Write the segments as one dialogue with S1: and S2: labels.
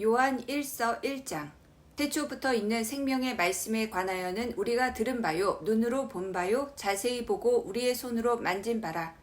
S1: 요한 1서 1장 태초부터 있는 생명의 말씀에 관하여는 우리가 들은 바요 눈으로 본 바요 자세히 보고 우리의 손으로 만진 바라.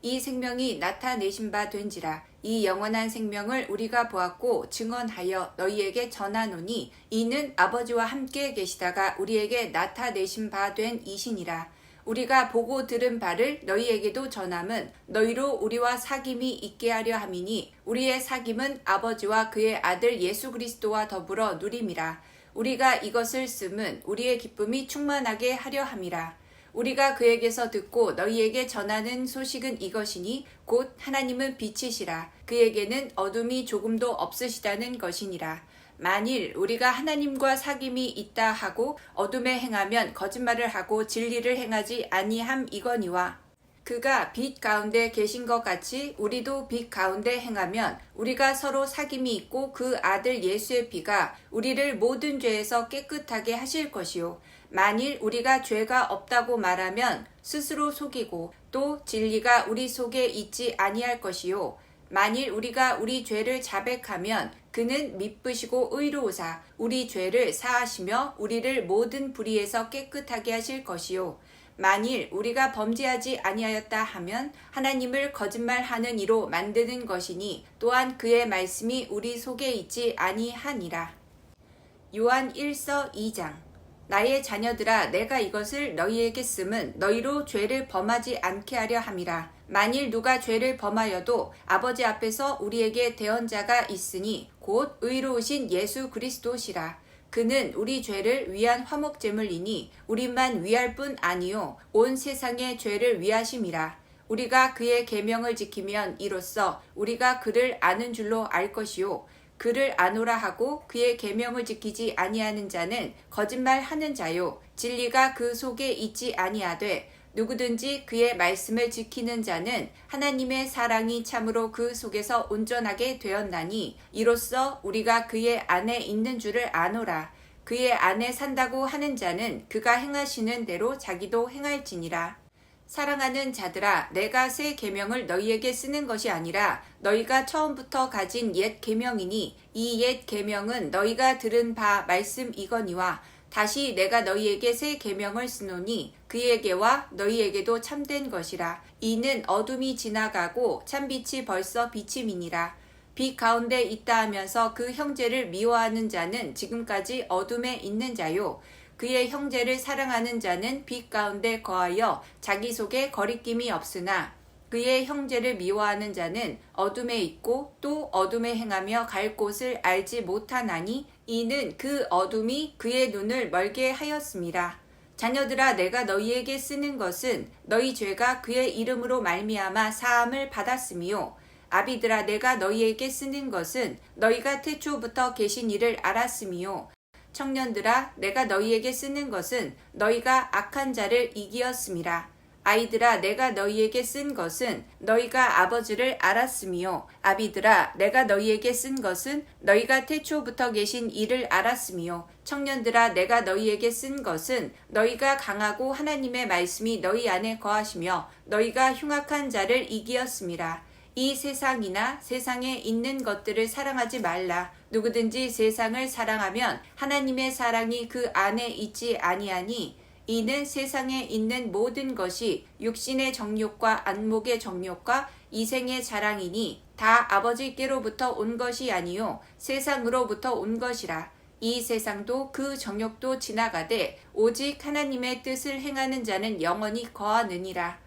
S1: 이 생명이 나타내신 바 된지라. 이 영원한 생명을 우리가 보았고 증언하여 너희에게 전하노니 이는 아버지와 함께 계시다가 우리에게 나타내신 바 된 이시니라. 우리가 보고 들은 바를 너희에게도 전함은 너희로 우리와 사귐이 있게 하려 함이니 우리의 사귐은 아버지와 그의 아들 예수 그리스도와 더불어 누림이라. 우리가 이것을 씀은 우리의 기쁨이 충만하게 하려 함이라. 우리가 그에게서 듣고 너희에게 전하는 소식은 이것이니 곧 하나님은 빛이시라. 그에게는 어둠이 조금도 없으시다는 것이니라. 만일 우리가 하나님과 사귐이 있다 하고 어둠에 행하면 거짓말을 하고 진리를 행하지 아니함이거니와 그가 빛 가운데 계신 것 같이 우리도 빛 가운데 행하면 우리가 서로 사귐이 있고 그 아들 예수의 피가 우리를 모든 죄에서 깨끗하게 하실 것이요. 만일 우리가 죄가 없다고 말하면 스스로 속이고 또 진리가 우리 속에 있지 아니할 것이요. 만일 우리가 우리 죄를 자백하면 그는 미쁘시고 의로우사 우리 죄를 사하시며 우리를 모든 불의에서 깨끗하게 하실 것이요. 만일 우리가 범죄하지 아니하였다 하면 하나님을 거짓말하는 이로 만드는 것이니 또한 그의 말씀이 우리 속에 있지 아니하니라. 요한 1서 2장 나의 자녀들아 내가 이것을 너희에게 씀은 너희로 죄를 범하지 않게 하려 함이라. 만일 누가 죄를 범하여도 아버지 앞에서 우리에게 대언자가 있으니 곧 의로우신 예수 그리스도시라. 그는 우리 죄를 위한 화목제물이니 우리만 위할 뿐 아니요 온 세상의 죄를 위하심이라. 우리가 그의 계명을 지키면 이로써 우리가 그를 아는 줄로 알 것이요. 그를 아노라 하고 그의 계명을 지키지 아니하는 자는 거짓말하는 자요 진리가 그 속에 있지 아니하되 누구든지 그의 말씀을 지키는 자는 하나님의 사랑이 참으로 그 속에서 온전하게 되었나니 이로써 우리가 그의 안에 있는 줄을 아노라. 그의 안에 산다고 하는 자는 그가 행하시는 대로 자기도 행할지니라. 사랑하는 자들아 내가 새 계명을 너희에게 쓰는 것이 아니라 너희가 처음부터 가진 옛 계명이니 이 옛 계명은 너희가 들은 바 말씀이거니와 다시 내가 너희에게 새 계명을 쓰노니 그에게와 너희에게도 참된 것이라. 이는 어둠이 지나가고 참빛이 벌써 비침이니라. 빛 가운데 있다 하면서 그 형제를 미워하는 자는 지금까지 어둠에 있는 자요. 그의 형제를 사랑하는 자는 빛 가운데 거하여 자기 속에 거리낌이 없으나 그의 형제를 미워하는 자는 어둠에 있고 또 어둠에 행하며 갈 곳을 알지 못하나니 이는 그 어둠이 그의 눈을 멀게 하였음이라. 자녀들아 내가 너희에게 쓰는 것은 너희 죄가 그의 이름으로 말미암아 사함을 받았음이요. 아비들아 내가 너희에게 쓰는 것은 너희가 태초부터 계신 이를 알았음이요. 청년들아 내가 너희에게 쓰는 것은 너희가 악한 자를 이기었음이라. 아이들아 내가 너희에게 쓴 것은 너희가 아버지를 알았음이요. 아비들아 내가 너희에게 쓴 것은 너희가 태초부터 계신 이를 알았음이요. 청년들아 내가 너희에게 쓴 것은 너희가 강하고 하나님의 말씀이 너희 안에 거하시며 너희가 흉악한 자를 이기었음이라. 이 세상이나 세상에 있는 것들을 사랑하지 말라. 누구든지 세상을 사랑하면 하나님의 사랑이 그 안에 있지 아니하니 이는 세상에 있는 모든 것이 육신의 정욕과 안목의 정욕과 이생의 자랑이니 다 아버지께로부터 온 것이 아니요 세상으로부터 온 것이라. 이 세상도 그 정욕도 지나가되 오직 하나님의 뜻을 행하는 자는 영원히 거하느니라.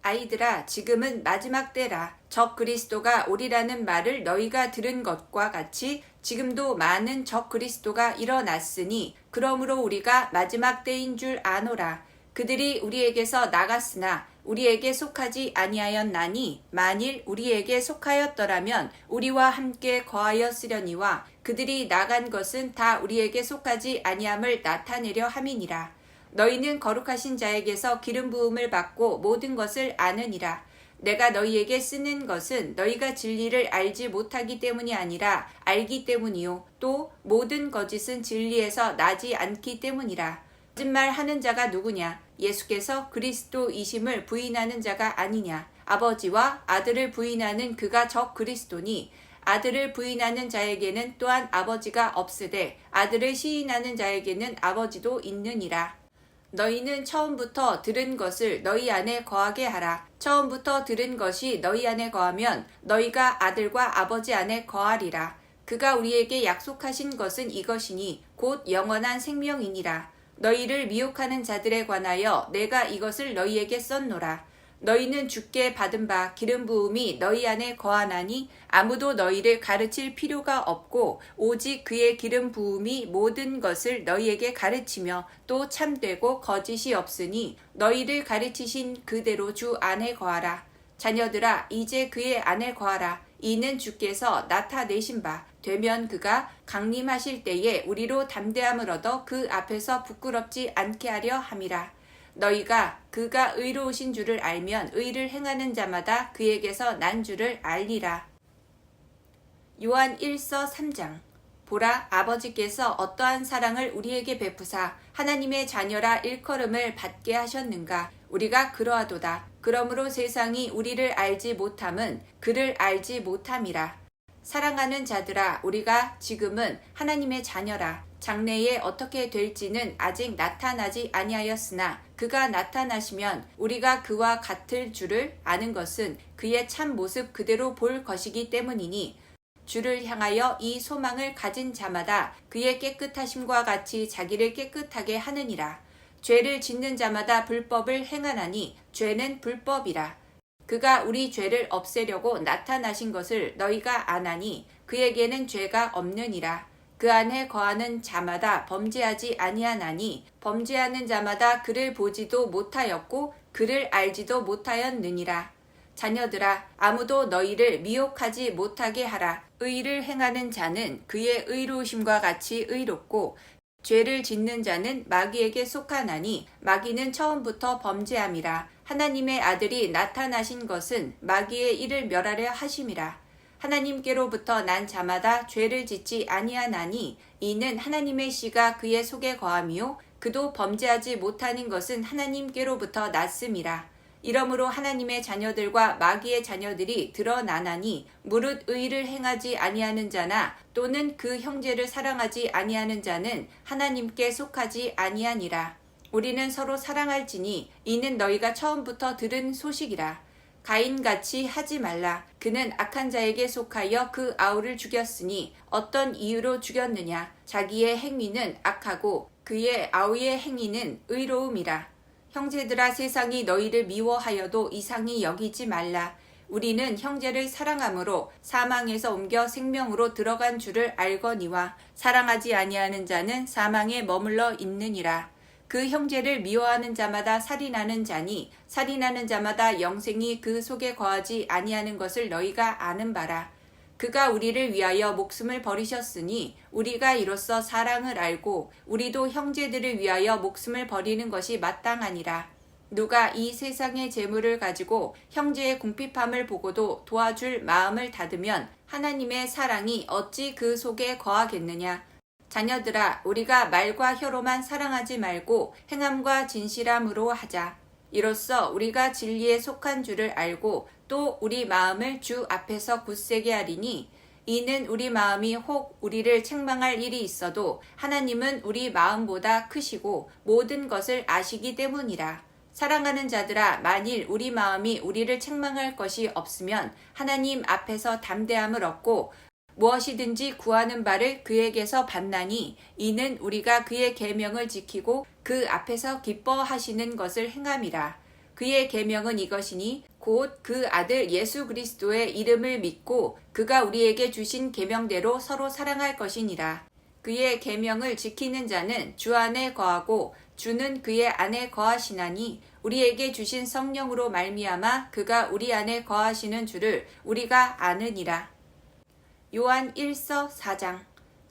S1: 아이들아 지금은 마지막 때라. 적 그리스도가 오리라는 말을 너희가 들은 것과 같이 지금도 많은 적 그리스도가 일어났으니 그러므로 우리가 마지막 때인 줄 아노라. 그들이 우리에게서 나갔으나 우리에게 속하지 아니하였나니 만일 우리에게 속하였더라면 우리와 함께 거하였으려니와 그들이 나간 것은 다 우리에게 속하지 아니함을 나타내려 함이니라. 너희는 거룩하신 자에게서 기름 부음을 받고 모든 것을 아느니라. 내가 너희에게 쓰는 것은 너희가 진리를 알지 못하기 때문이 아니라 알기 때문이요. 또 모든 거짓은 진리에서 나지 않기 때문이라. 거짓말하는 자가 누구냐? 예수께서 그리스도이심을 부인하는 자가 아니냐? 아버지와 아들을 부인하는 그가 적 그리스도니 아들을 부인하는 자에게는 또한 아버지가 없으되 아들을 시인하는 자에게는 아버지도 있느니라. 너희는 처음부터 들은 것을 너희 안에 거하게 하라. 처음부터 들은 것이 너희 안에 거하면 너희가 아들과 아버지 안에 거하리라. 그가 우리에게 약속하신 것은 이것이니 곧 영원한 생명이니라. 너희를 미혹하는 자들에 관하여 내가 이것을 너희에게 썼노라. 너희는 주께 받은 바 기름 부음이 너희 안에 거하나니 아무도 너희를 가르칠 필요가 없고 오직 그의 기름 부음이 모든 것을 너희에게 가르치며 또 참되고 거짓이 없으니 너희를 가르치신 그대로 주 안에 거하라. 자녀들아 이제 그의 안에 거하라. 이는 주께서 나타내신 바 되면 그가 강림하실 때에 우리로 담대함을 얻어 그 앞에서 부끄럽지 않게 하려 함이라. 너희가 그가 의로우신 줄을 알면 의를 행하는 자마다 그에게서 난 줄을 알리라. 요한 1서 3장. 보라, 아버지께서 어떠한 사랑을 우리에게 베푸사 하나님의 자녀라 일컬음을 받게 하셨는가. 우리가 그러하도다. 그러므로 세상이 우리를 알지 못함은 그를 알지 못함이라. 사랑하는 자들아, 우리가 지금은 하나님의 자녀라. 장래에 어떻게 될지는 아직 나타나지 아니하였으나 그가 나타나시면 우리가 그와 같을 줄을 아는 것은 그의 참 모습 그대로 볼 것이기 때문이니 주를 향하여 이 소망을 가진 자마다 그의 깨끗하심과 같이 자기를 깨끗하게 하느니라. 죄를 짓는 자마다 불법을 행하나니 죄는 불법이라. 그가 우리 죄를 없애려고 나타나신 것을 너희가 아나니 그에게는 죄가 없느니라. 그 안에 거하는 자마다 범죄하지 아니하나니 범죄하는 자마다 그를 보지도 못하였고 그를 알지도 못하였느니라. 자녀들아, 아무도 너희를 미혹하지 못하게 하라. 의를 행하는 자는 그의 의로우심과 같이 의롭고 죄를 짓는 자는 마귀에게 속하나니 마귀는 처음부터 범죄함이라. 하나님의 아들이 나타나신 것은 마귀의 일을 멸하려 하심이라. 하나님께로부터 난 자마다 죄를 짓지 아니하나니 이는 하나님의 씨가 그의 속에 거함이요 그도 범죄하지 못하는 것은 하나님께로부터 났음이라. 이러므로 하나님의 자녀들과 마귀의 자녀들이 드러나나니 무릇 의를 행하지 아니하는 자나 또는 그 형제를 사랑하지 아니하는 자는 하나님께 속하지 아니하니라. 우리는 서로 사랑할지니 이는 너희가 처음부터 들은 소식이라. 가인같이 하지 말라. 그는 악한 자에게 속하여 그 아우를 죽였으니 어떤 이유로 죽였느냐. 자기의 행위는 악하고 그의 아우의 행위는 의로움이라. 형제들아, 세상이 너희를 미워하여도 이상히 여기지 말라. 우리는 형제를 사랑함으로 사망에서 옮겨 생명으로 들어간 줄을 알거니와 사랑하지 아니하는 자는 사망에 머물러 있느니라. 그 형제를 미워하는 자마다 살인하는 자니 살인하는 자마다 영생이 그 속에 거하지 아니하는 것을 너희가 아는 바라. 그가 우리를 위하여 목숨을 버리셨으니 우리가 이로써 사랑을 알고 우리도 형제들을 위하여 목숨을 버리는 것이 마땅하니라. 누가 이 세상의 재물을 가지고 형제의 궁핍함을 보고도 도와줄 마음을 닫으면 하나님의 사랑이 어찌 그 속에 거하겠느냐. 자녀들아, 우리가 말과 혀로만 사랑하지 말고 행함과 진실함으로 하자. 이로써 우리가 진리에 속한 줄을 알고 또 우리 마음을 주 앞에서 굳세게 하리니 이는 우리 마음이 혹 우리를 책망할 일이 있어도 하나님은 우리 마음보다 크시고 모든 것을 아시기 때문이라. 사랑하는 자들아, 만일 우리 마음이 우리를 책망할 것이 없으면 하나님 앞에서 담대함을 얻고 무엇이든지 구하는 바를 그에게서 받나니 이는 우리가 그의 계명을 지키고 그 앞에서 기뻐하시는 것을 행함이라. 그의 계명은 이것이니 곧 그 아들 예수 그리스도의 이름을 믿고 그가 우리에게 주신 계명대로 서로 사랑할 것이니라. 그의 계명을 지키는 자는 주 안에 거하고 주는 그의 안에 거하시나니 우리에게 주신 성령으로 말미암아 그가 우리 안에 거하시는 줄을 우리가 아느니라. 요한 1서 4장.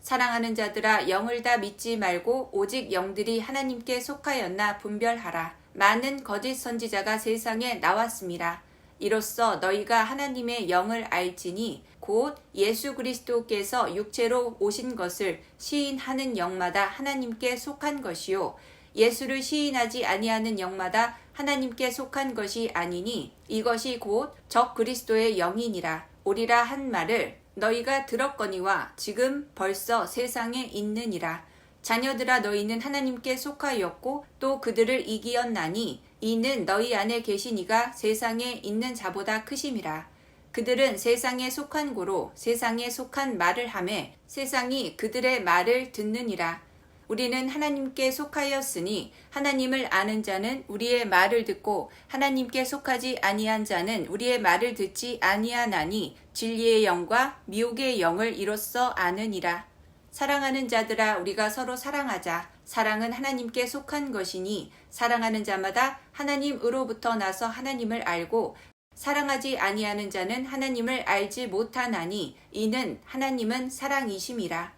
S1: 사랑하는 자들아, 영을 다 믿지 말고 오직 영들이 하나님께 속하였나 분별하라. 많은 거짓 선지자가 세상에 나왔습니다. 이로써 너희가 하나님의 영을 알지니 곧 예수 그리스도께서 육체로 오신 것을 시인하는 영마다 하나님께 속한 것이요 예수를 시인하지 아니하는 영마다 하나님께 속한 것이 아니니 이것이 곧 적 그리스도의 영이니라. 오리라 한 말을 너희가 들었거니와 지금 벌써 세상에 있느니라. 자녀들아 너희는 하나님께 속하였고 또 그들을 이기었나니 이는 너희 안에 계신 이가 세상에 있는 자보다 크심이라. 그들은 세상에 속한 고로 세상에 속한 말을 하매 세상이 그들의 말을 듣느니라. 우리는 하나님께 속하였으니 하나님을 아는 자는 우리의 말을 듣고 하나님께 속하지 아니한 자는 우리의 말을 듣지 아니하나니 진리의 영과 미혹의 영을 이로써 아느니라. 사랑하는 자들아 우리가 서로 사랑하자. 사랑은 하나님께 속한 것이니 사랑하는 자마다 하나님으로부터 나서 하나님을 알고 사랑하지 아니하는 자는 하나님을 알지 못하나니 이는 하나님은 사랑이심이라.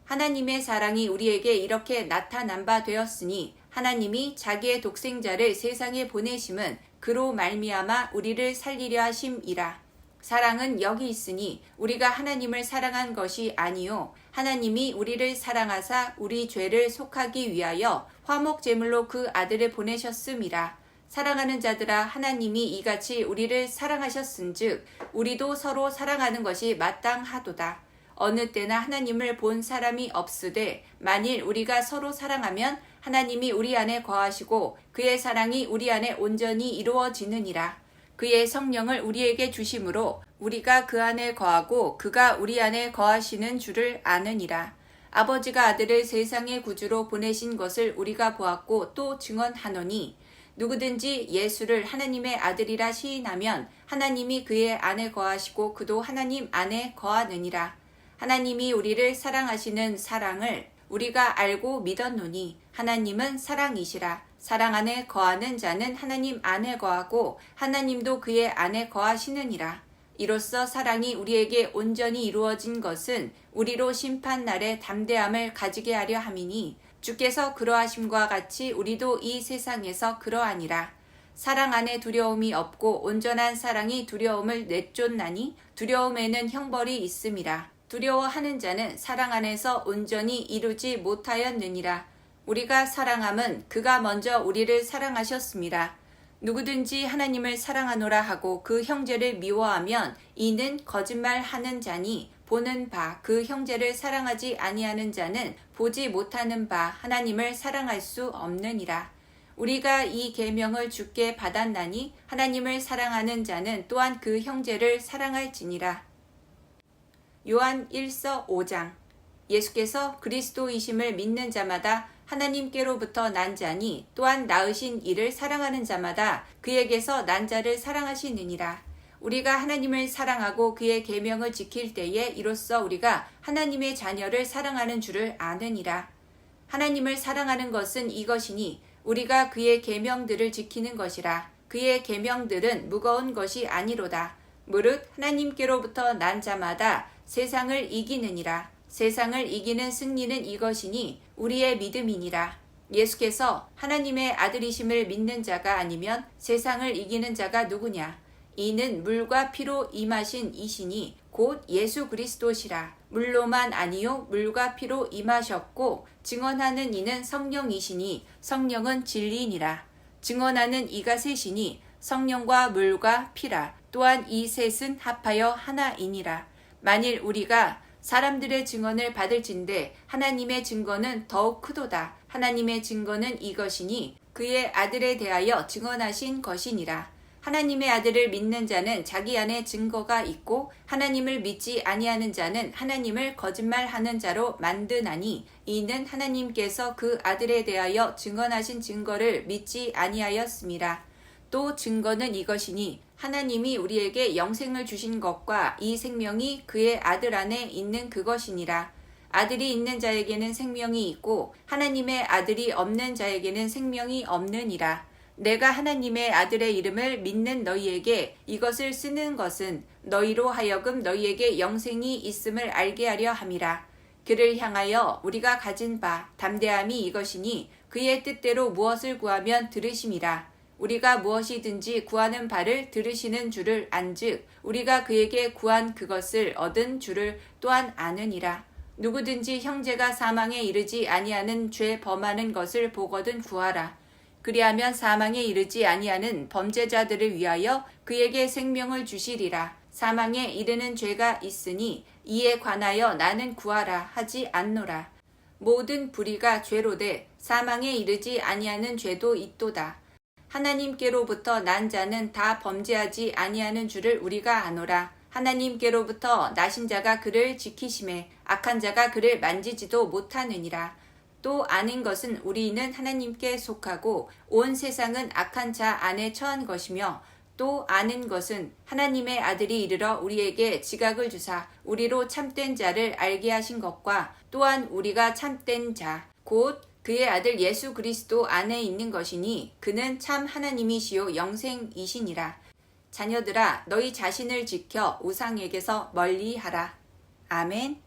S1: 하나님의 사랑이 우리에게 이렇게 나타난 바 되었으니 하나님이 자기의 독생자를 세상에 보내심은 그로 말미암아 우리를 살리려 하심이라. 사랑은 여기 있으니 우리가 하나님을 사랑한 것이 아니요 하나님이 우리를 사랑하사 우리 죄를 속하기 위하여 화목 제물로 그 아들을 보내셨음이라. 사랑하는 자들아 하나님이 이같이 우리를 사랑하셨은즉 우리도 서로 사랑하는 것이 마땅하도다. 어느 때나 하나님을 본 사람이 없으되 만일 우리가 서로 사랑하면 하나님이 우리 안에 거하시고 그의 사랑이 우리 안에 온전히 이루어지느니라. 그의 성령을 우리에게 주심으로 우리가 그 안에 거하고 그가 우리 안에 거하시는 줄을 아느니라. 아버지가 아들을 세상의 구주로 보내신 것을 우리가 보았고 또 증언하노니 누구든지 예수를 하나님의 아들이라 시인하면 하나님이 그의 안에 거하시고 그도 하나님 안에 거하느니라. 하나님이 우리를 사랑하시는 사랑을 우리가 알고 믿었노니 하나님은 사랑이시라. 사랑 안에 거하는 자는 하나님 안에 거하고 하나님도 그의 안에 거하시느니라. 이로써 사랑이 우리에게 온전히 이루어진 것은 우리로 심판날에 담대함을 가지게 하려 함이니 주께서 그러하심과 같이 우리도 이 세상에서 그러하니라. 사랑 안에 두려움이 없고 온전한 사랑이 두려움을 내쫓나니 두려움에는 형벌이 있음이라. 두려워하는 자는 사랑 안에서 온전히 이루지 못하였느니라. 우리가 사랑함은 그가 먼저 우리를 사랑하셨음이라. 누구든지 하나님을 사랑하노라 하고 그 형제를 미워하면 이는 거짓말하는 자니 보는 바 그 형제를 사랑하지 아니하는 자는 보지 못하는 바 하나님을 사랑할 수 없느니라. 우리가 이 계명을 주께 받았나니 하나님을 사랑하는 자는 또한 그 형제를 사랑할지니라. 요한 1서 5장. 예수께서 그리스도이심을 믿는 자마다 하나님께로부터 난 자니 또한 낳으신 이를 사랑하는 자마다 그에게서 난 자를 사랑하시느니라. 우리가 하나님을 사랑하고 그의 계명을 지킬 때에 이로써 우리가 하나님의 자녀를 사랑하는 줄을 아느니라. 하나님을 사랑하는 것은 이것이니 우리가 그의 계명들을 지키는 것이라. 그의 계명들은 무거운 것이 아니로다. 무릇 하나님께로부터 난 자마다 세상을 이기느니라. 세상을 이기는 승리는 이것이니 우리의 믿음이니라. 예수께서 하나님의 아들이심을 믿는 자가 아니면 세상을 이기는 자가 누구냐? 이는 물과 피로 임하신 이시니 곧 예수 그리스도시라. 물로만 아니요 물과 피로 임하셨고 증언하는 이는 성령이시니 성령은 진리니라. 증언하는 이가 셋이니 성령과 물과 피라. 또한 이 셋은 합하여 하나이니라. 만일 우리가 사람들의 증언을 받을진대 하나님의 증거는 더욱 크도다. 하나님의 증거는 이것이니 그의 아들에 대하여 증언하신 것이니라. 하나님의 아들을 믿는 자는 자기 안에 증거가 있고 하나님을 믿지 아니하는 자는 하나님을 거짓말하는 자로 만드나니 이는 하나님께서 그 아들에 대하여 증언하신 증거를 믿지 아니하였음이라. 또 증거는 이것이니 하나님이 우리에게 영생을 주신 것과 이 생명이 그의 아들 안에 있는 그것이니라. 아들이 있는 자에게는 생명이 있고 하나님의 아들이 없는 자에게는 생명이 없느니라. 내가 하나님의 아들의 이름을 믿는 너희에게 이것을 쓰는 것은 너희로 하여금 너희에게 영생이 있음을 알게 하려 함이라. 그를 향하여 우리가 가진 바 담대함이 이것이니 그의 뜻대로 무엇을 구하면 들으심이라. 우리가 무엇이든지 구하는 바를 들으시는 줄을 안즉 우리가 그에게 구한 그것을 얻은 줄을 또한 아느니라. 누구든지 형제가 사망에 이르지 아니하는 죄 범하는 것을 보거든 구하라. 그리하면 사망에 이르지 아니하는 범죄자들을 위하여 그에게 생명을 주시리라. 사망에 이르는 죄가 있으니 이에 관하여 나는 구하라 하지 않노라. 모든 불의가 죄로되 사망에 이르지 아니하는 죄도 있도다. 하나님께로부터 난 자는 다 범죄하지 아니하는 줄을 우리가 아노라. 하나님께로부터 나신 자가 그를 지키심에 악한 자가 그를 만지지도 못하느니라. 또 아는 것은 우리는 하나님께 속하고 온 세상은 악한 자 안에 처한 것이며, 또 아는 것은 하나님의 아들이 이르러 우리에게 지각을 주사 우리로 참된 자를 알게 하신 것과, 또한 우리가 참된 자 곧 그의 아들 예수 그리스도 안에 있는 것이니 그는 참 하나님이시요 영생이시니라. 자녀들아, 너희 자신을 지켜 우상에게서 멀리하라. 아멘.